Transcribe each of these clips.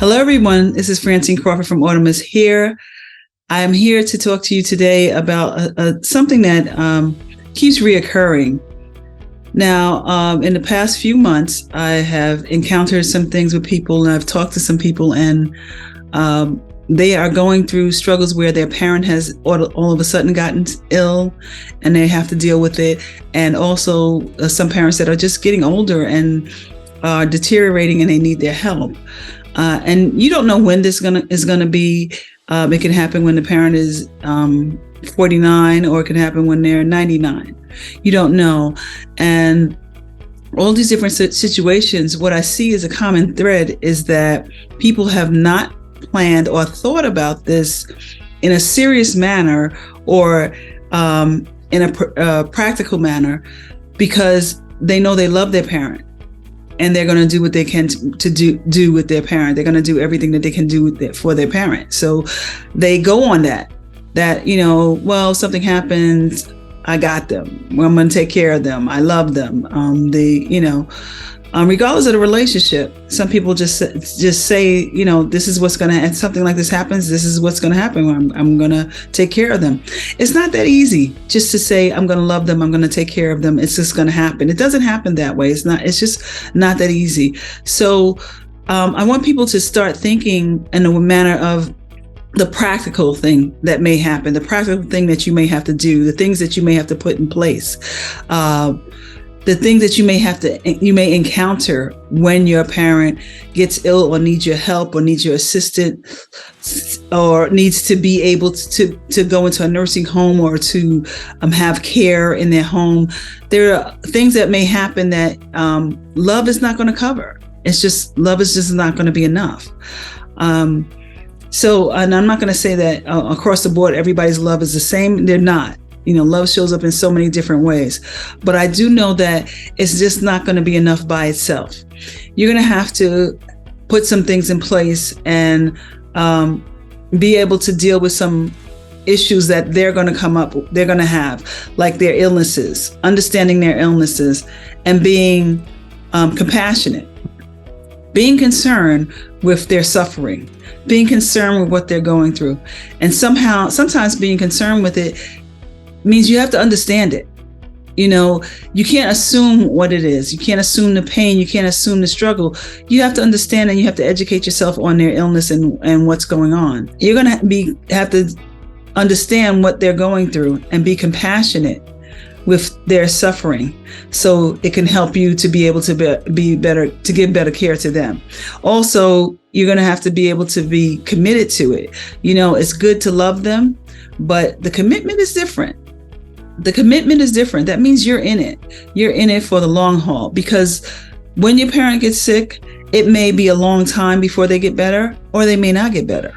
Hello, everyone. This is Francine Crawford from Autumn Here. I am here to talk to you today about something that keeps reoccurring. Now, in the past few months, I have encountered some things with people, and I've talked to some people, and they are going through struggles where their parent has all of a sudden gotten ill, and they have to deal with it. And also some parents that are just getting older and are deteriorating, and they need their help. And you don't know when this is gonna be. It can happen when the parent is 49, or it can happen when they're 99. You don't know. And all these different situations, what I see as a common thread is that people have not planned or thought about this in a serious manner, or in a practical manner, because they know they love their parent. And they're going to do what they can to do with their parent. They're going to do everything that they can do for their parent. So they go on that, well, something happens, I got them. Well, I'm going to take care of them. I love them. Regardless of the relationship, some people just say, this is what's going to, and something like this happens, this is what's going to happen. I'm going to take care of them. It's not that easy just to say, I'm going to love them, I'm going to take care of them. It's just going to happen. It doesn't happen that way. It's just not that easy. So I want people to start thinking in a manner of the practical thing that may happen, the practical thing that you may have to do, the things that you may have to put in place. The things that you may encounter when your parent gets ill, or needs your help, or needs your assistance, or needs to be able to go into a nursing home, or to have care in their home. There are things that may happen that love is not going to cover. Love is just not going to be enough. So, and I'm not going to say that across the board everybody's love is the same. They're not. Love shows up in so many different ways, but I do know that it's just not going to be enough by itself. You're going to have to put some things in place and be able to deal with some issues that they're going to have, like their illnesses, understanding their illnesses, and being compassionate, being concerned with their suffering, being concerned with what they're going through. And sometimes being concerned with it means you have to understand it. You can't assume what it is. You can't assume the pain. You can't assume the struggle. You have to understand, and you have to educate yourself on their illness and what's going on. You're going to have to understand what they're going through and be compassionate with their suffering, so it can help you to be able to be better, to give better care to them. Also, you're going to have to be able to be committed to it. It's good to love them, but the commitment is different. That means you're in it. You're in it for the long haul, because when your parent gets sick, it may be a long time before they get better, or they may not get better.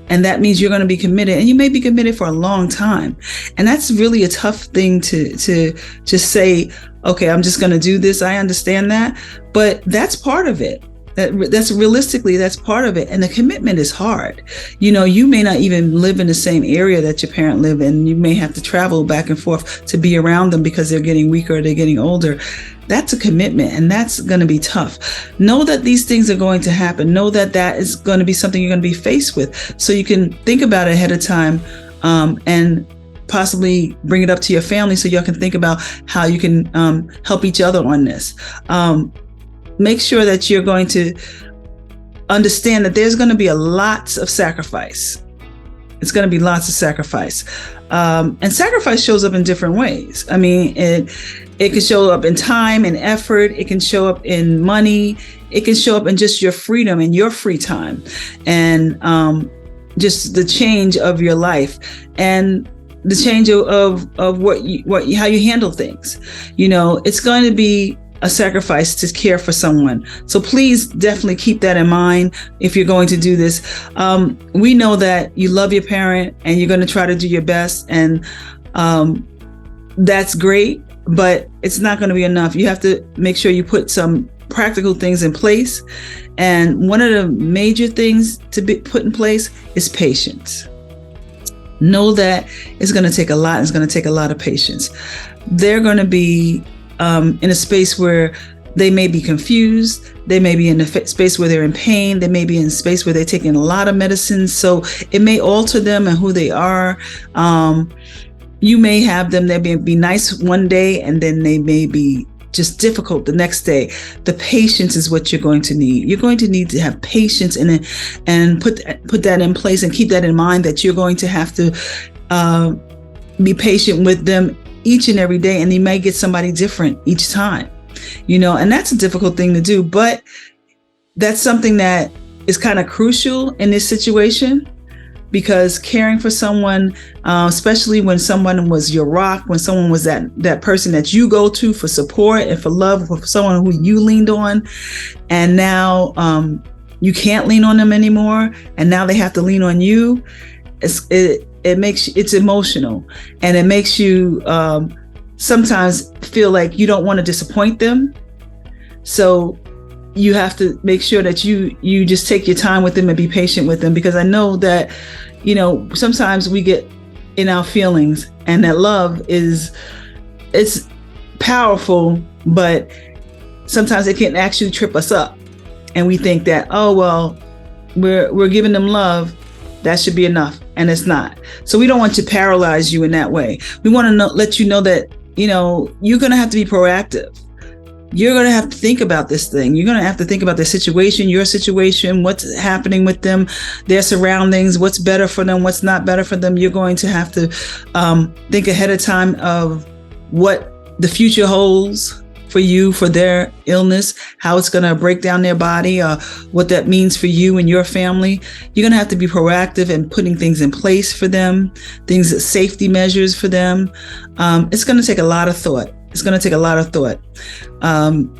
And that means you're going to be committed, and you may be committed for a long time. And that's really a tough thing to just say, okay, I'm just going to do this. I understand that, but that's part of it. That's realistically, that's part of it. And the commitment is hard. You may not even live in the same area that your parent live in. You may have to travel back and forth to be around them because they're getting weaker or they're getting older. That's a commitment, and that's going to be tough. Know that these things are going to happen. Know that that is going to be something you're going to be faced with. So you can think about it ahead of time, and possibly bring it up to your family, so y'all can think about how you can help each other on this. Make sure that you're going to understand that there's going to be lots of sacrifice. It's going to be lots of sacrifice. And sacrifice shows up in different ways. I mean, it can show up in time and effort. It can show up in money. It can show up in just your freedom and your free time, and just the change of your life, and the change of how you handle things. It's going to be a sacrifice to care for someone. So please definitely keep that in mind if you're going to do this. We know that you love your parent, and you're going to try to do your best, and that's great, but it's not going to be enough. You have to make sure you put some practical things in place. And one of the major things to be put in place is patience. Know that it's going to take a lot. It's going to take a lot of patience. They're going to be in a space where They may be confused. They may be in a space where they're in pain. They may be in a space where they're taking a lot of medicine. So it may alter them and who they are. You may have them, they may be nice one day, and then they may be just difficult the next day. The patience is what you're going to need. You're going to need to have patience and put that in place and keep that in mind, that you're going to have to be patient with them each and every day. And you may get somebody different each time, and that's a difficult thing to do. But that's something that is kind of crucial in this situation, because caring for someone, especially when someone was your rock, when someone was that person that you go to for support and for love, for someone who you leaned on, and now you can't lean on them anymore, and now they have to lean on you. It's emotional, and it makes you sometimes feel like you don't want to disappoint them. So you have to make sure that you just take your time with them and be patient with them, because I know that, sometimes we get in our feelings, and that love it's powerful, but sometimes it can actually trip us up. And we think that, oh, well, we're giving them love, that should be enough. And it's not. So we don't want to paralyze you in that way. We want to let you know that, you're going to have to be proactive. You're going to have to think about this thing. You're going to have to think about the situation, your situation, what's happening with them, their surroundings, what's better for them, what's not better for them. You're going to have to think ahead of time of what the future holds for you, for their illness, how it's going to break down their body, what that means for you and your family. You're going to have to be proactive in putting things in place for them, safety measures for them. It's going to take a lot of thought. It's going to take a lot of thought.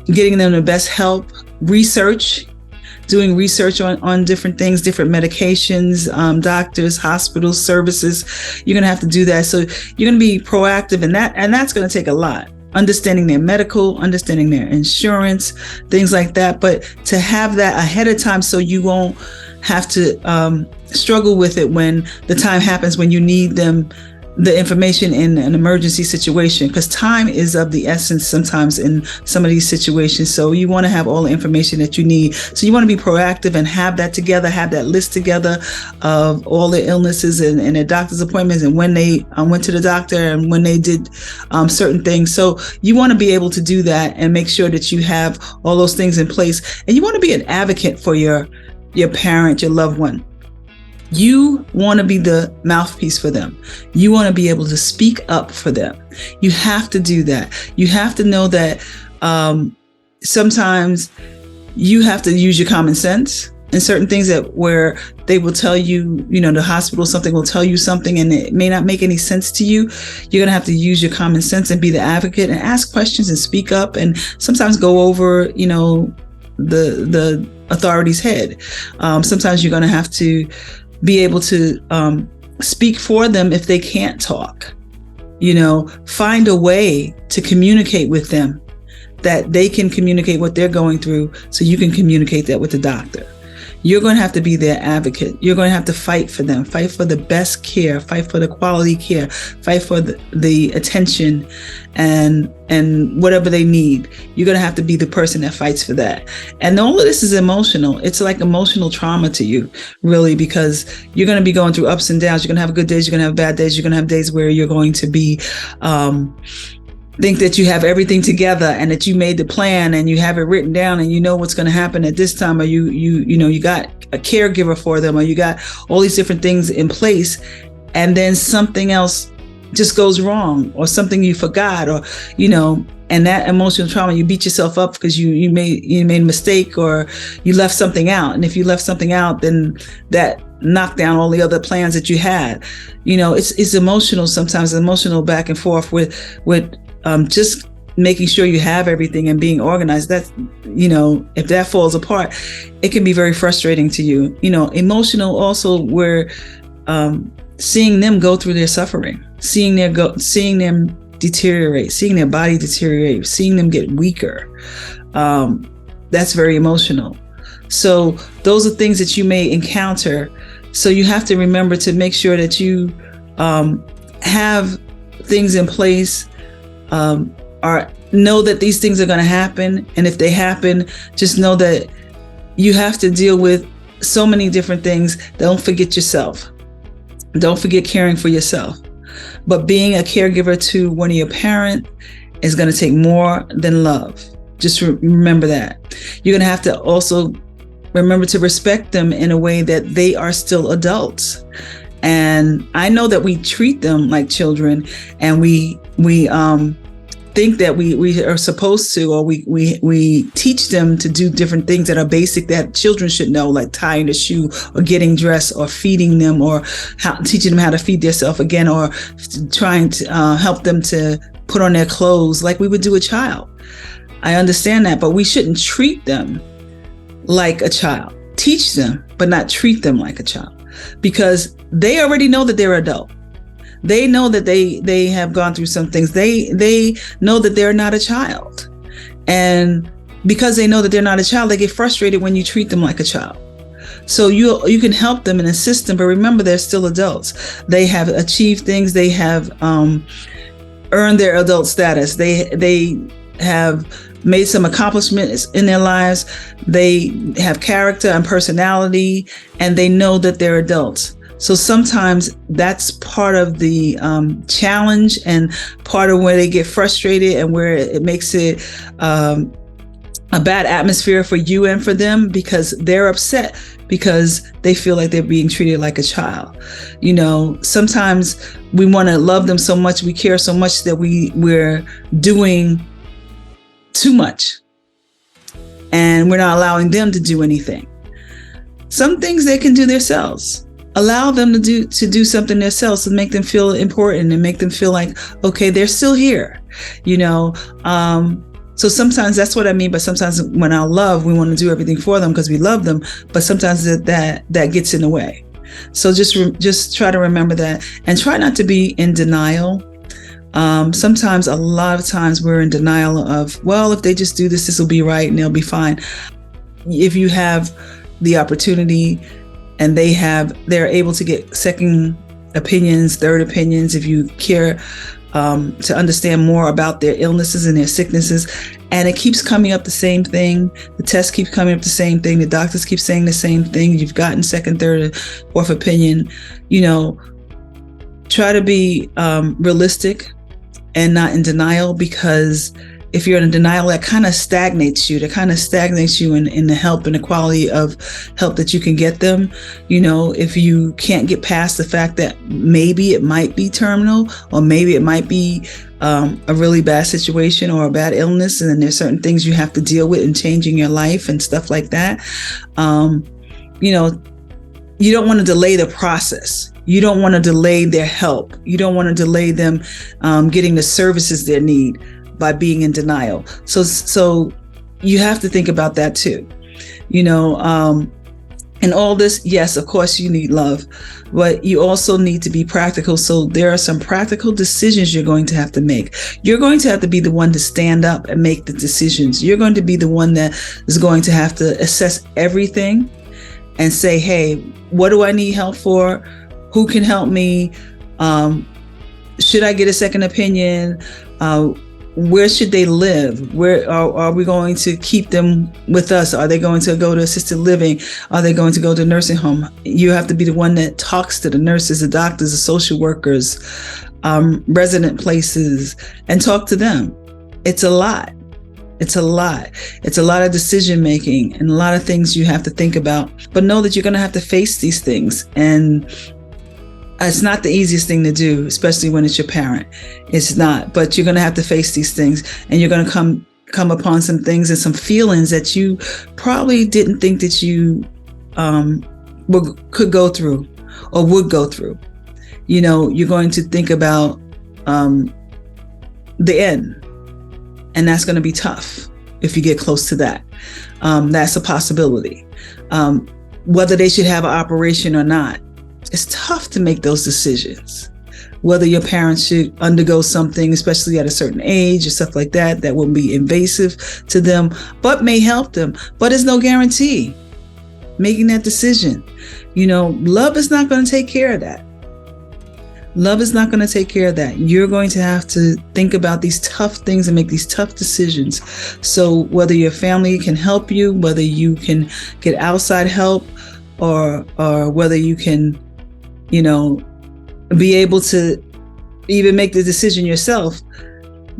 Getting them the best help, doing research on different things, different medications, doctors, hospitals, services. You're going to have to do that. So you're going to be proactive in that. And that's going to take a lot. Understanding their medical, understanding their insurance, things like that. But to have that ahead of time, so you won't have to struggle with it when the time happens, when you need them, the information in an emergency situation, because time is of the essence sometimes in some of these situations. So you want to have all the information that you need. So you want to be proactive and have that together, have that list together of all the illnesses and their doctor's appointments, and when they went to the doctor and when they did certain things. So you want to be able to do that and make sure that you have all those things in place. And you want to be an advocate for your parent, your loved one. You want to be the mouthpiece for them. You want to be able to speak up for them. You have to do that. You have to know that sometimes you have to use your common sense in certain things, that where they will tell you, the hospital, something will tell you something and it may not make any sense to you. You're going to have to use your common sense and be the advocate and ask questions and speak up, and sometimes go over, the authority's head. Sometimes you're going to have to be able to speak for them if they can't talk. Find a way to communicate with them, that they can communicate what they're going through, so you can communicate that with the doctor. You're going to have to be their advocate. You're going to have to fight for them, fight for the best care, fight for the quality care, fight for the attention and whatever they need. You're going to have to be the person that fights for that. And all of this is emotional. It's like emotional trauma to you, really, because you're going to be going through ups and downs. You're going to have good days. You're going to have bad days. You're going to have days where you're going to be think that you have everything together and that you made the plan and you have it written down and you know what's going to happen at this time, or you got a caregiver for them, or you got all these different things in place, and then something else just goes wrong, or something you forgot, or and that emotional trauma, you beat yourself up because you made a mistake, or you left something out. And if you left something out, then that knocked down all the other plans that you had. It's emotional sometimes, emotional back and forth with just making sure you have everything and being organized. That's, if that falls apart, it can be very frustrating to you. Emotional also, where seeing them go through their suffering, seeing them deteriorate, seeing their body deteriorate, seeing them get weaker. That's very emotional. So those are things that you may encounter. So you have to remember to make sure that you have things in place, are know that these things are going to happen. And if they happen, just know that you have to deal with so many different things. Don't forget yourself. Don't forget caring for yourself. But being a caregiver to one of your parents is going to take more than love. Just remember that. You're going to have to also remember to respect them in a way that they are still adults. And I know that we treat them like children, and we think that we are supposed to, or we teach them to do different things that are basic that children should know, like tying a shoe or getting dressed or feeding them, or teaching them how to feed themselves again, or trying to help them to put on their clothes like we would do a child. I understand that, but we shouldn't treat them like a child. Teach them, but not treat them like a child, because they already know that they're adult. They know that they have gone through some things. They know that they're not a child. And because they know that they're not a child, they get frustrated when you treat them like a child. So you can help them and assist them, but remember, they're still adults. They have achieved things. They have earned their adult status. They have made some accomplishments in their lives. They have character and personality, and they know that they're adults. So sometimes that's part of the challenge, and part of where they get frustrated, and where it makes it a bad atmosphere for you and for them, because they're upset because they feel like they're being treated like a child. You know, sometimes we want to love them so much, we care so much, that we're doing too much, and we're not allowing them to do anything. Some things they can do themselves. Allow them to do something themselves, to make them feel important and make them feel like, okay, they're still here, you know. So sometimes that's what I mean. But sometimes when I love, we want to do everything for them because we love them. But sometimes that gets in the way. So just try to remember that, and try not to be in denial. Sometimes, a lot of times, we're in denial of, well, if they just do this, this will be right and they'll be fine. If you have the opportunity, and they're able to get second opinions, third opinions, if you care to understand more about their illnesses and their sicknesses, and it keeps coming up the same thing, the tests keep coming up the same thing, the doctors keep saying the same thing, you've gotten second, third, fourth opinion, you know, try to be realistic and not in denial, because if you're in denial, that kind of stagnates you. In the help and the quality of help that you can get them. You know, if you can't get past the fact that maybe it might be terminal, or maybe it might be a really bad situation or a bad illness, and then there's certain things you have to deal with in changing your life and stuff like that. You know, you don't want to delay the process. You don't want to delay their help. You don't want to delay them getting the services they need by being in denial. So you have to think about that too. You know, and all this, yes, of course you need love, but you also need to be practical. So there are some practical decisions you're going to have to make. You're going to have to be the one to stand up and make the decisions. You're going to be the one that is going to have to assess everything and say, hey, what do I need help for? Who can help me? Should I get a second opinion? Where should they live? Where are we going to keep them with us? Are they going to go to assisted living? Are they going to go to nursing home? You have to be the one that talks to the nurses, the doctors, the social workers, resident places, and talk to them. It's a lot. It's a lot. It's a lot of decision making and a lot of things you have to think about. But know that you're going to have to face these things. And it's not the easiest thing to do, especially when it's your parent. It's not, but you're going to have to face these things, and you're going to come upon some things and some feelings that you probably didn't think that you could go through or would go through. You know, you're going to think about the end, and that's going to be tough if you get close to that. That's a possibility. Whether they should have an operation or not. It's tough to make those decisions. Whether your parents should undergo something, especially at a certain age or stuff like that, that will be invasive to them, but may help them. But there's no guarantee making that decision. You know, love is not going to take care of that. Love is not going to take care of that. You're going to have to think about these tough things and make these tough decisions. So whether your family can help you, whether you can get outside help, or whether you can, be able to even make the decision yourself,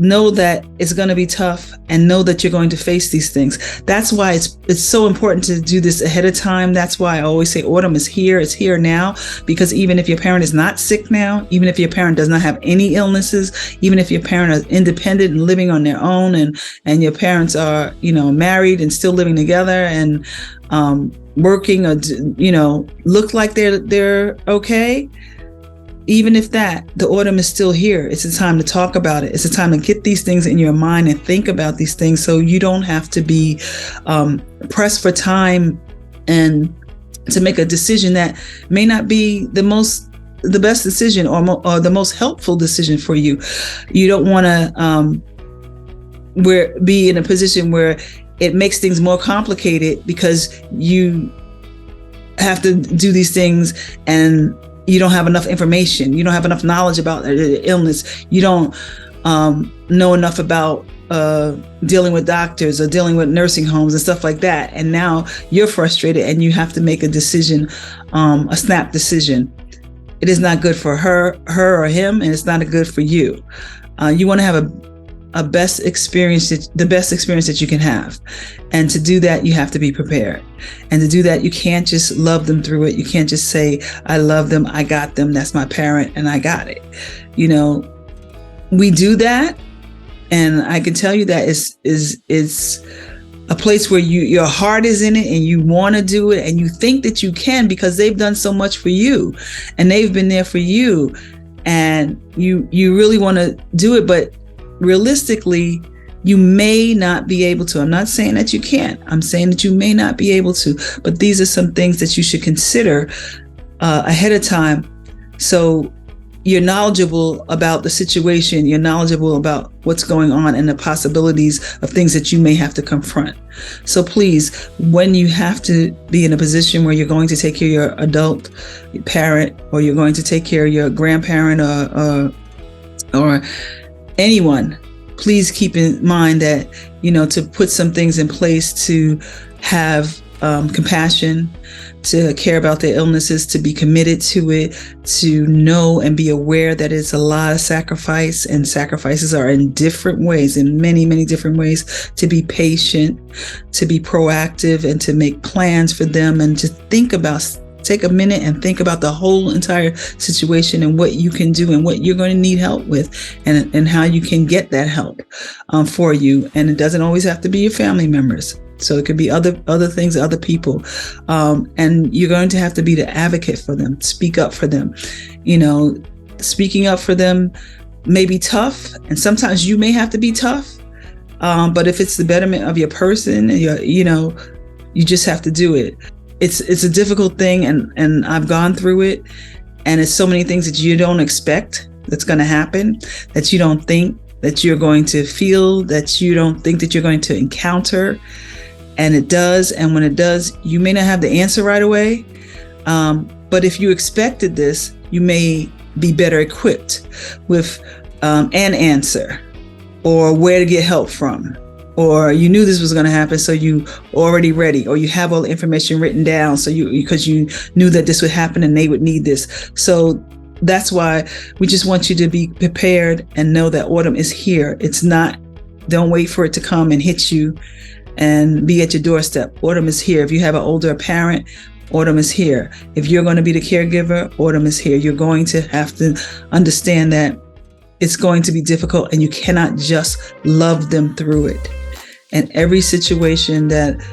know that it's going to be tough and know that you're going to face these things. That's why it's so important to do this ahead of time. That's why I always say autumn is here. It's here now, because even if your parent is not sick now, even if your parent does not have any illnesses, even if your parent is independent and living on their own, and your parents are, married and still living together and working, or, look like they're okay. Even if the autumn is still here, it's a time to talk about it. It's a time to get these things in your mind and think about these things, so you don't have to be pressed for time and to make a decision that may not be the best decision or the most helpful decision for you. You don't want to be in a position where it makes things more complicated because you have to do these things and you don't have enough information. You don't have enough knowledge about the illness. You don't know enough about dealing with doctors or dealing with nursing homes and stuff like that. And now you're frustrated and you have to make a decision, a snap decision. It is not good for her or him, and it's not good for you. You want to have the best experience that you can have. And to do that, you have to be prepared. And to do that, you can't just love them through it. You can't just say, I love them, I got them, that's my parent, and I got it. We do that. And I can tell you that it's a place where your heart is in it and you want to do it and you think that you can because they've done so much for you and they've been there for you. And you really want to do it, but realistically, you may not be able to. I'm not saying that you can't. I'm saying that you may not be able to. But these are some things that you should consider ahead of time, so you're knowledgeable about the situation. You're knowledgeable about what's going on and the possibilities of things that you may have to confront. So please, when you have to be in a position where you're going to take care of your adult parent, or you're going to take care of your grandparent or anyone, please keep in mind that, to put some things in place to have compassion, to care about their illnesses, to be committed to it, to know and be aware that it's a lot of sacrifice, and sacrifices are in different ways, in many, many different ways, to be patient, to be proactive, and to make plans for them, and to take a minute and think about the whole entire situation and what you can do and what you're going to need help with, and how you can get that help for you. And it doesn't always have to be your family members. So it could be other things, other people. And you're going to have to be the advocate for them, speak up for them. Speaking up for them may be tough, and sometimes you may have to be tough. But if it's the betterment of your person, you just have to do it. It's a difficult thing, and I've gone through it, and it's so many things that you don't expect that's going to happen, that you don't think that you're going to feel, that you don't think that you're going to encounter, and it does. And when it does, you may not have the answer right away, but if you expected this, you may be better equipped with an answer, or where to get help from. Or you knew this was going to happen, so you already ready, or you have all the information written down, because you knew that this would happen and they would need this. So that's why we just want you to be prepared and know that autumn is here. Don't wait for it to come and hit you and be at your doorstep. Autumn is here. If you have an older parent, autumn is here. If you're going to be the caregiver, autumn is here. You're going to have to understand that it's going to be difficult, and you cannot just love them through it. And every situation that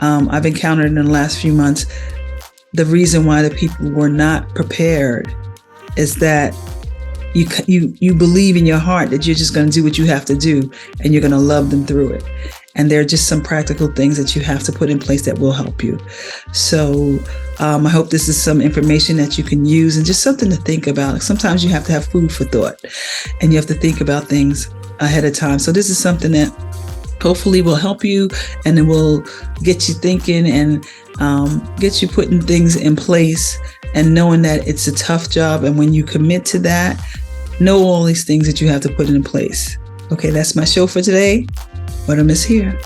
I've encountered in the last few months, the reason why the people were not prepared is that you believe in your heart that you're just going to do what you have to do, and you're going to love them through it. And there are just some practical things that you have to put in place that will help you. So I hope this is some information that you can use and just something to think about. Sometimes you have to have food for thought, and you have to think about things ahead of time. So this is something that hopefully will help you, and it will get you thinking, and get you putting things in place and knowing that it's a tough job. And when you commit to that, know all these things that you have to put in place. Okay, that's my show for today. Autumn is here.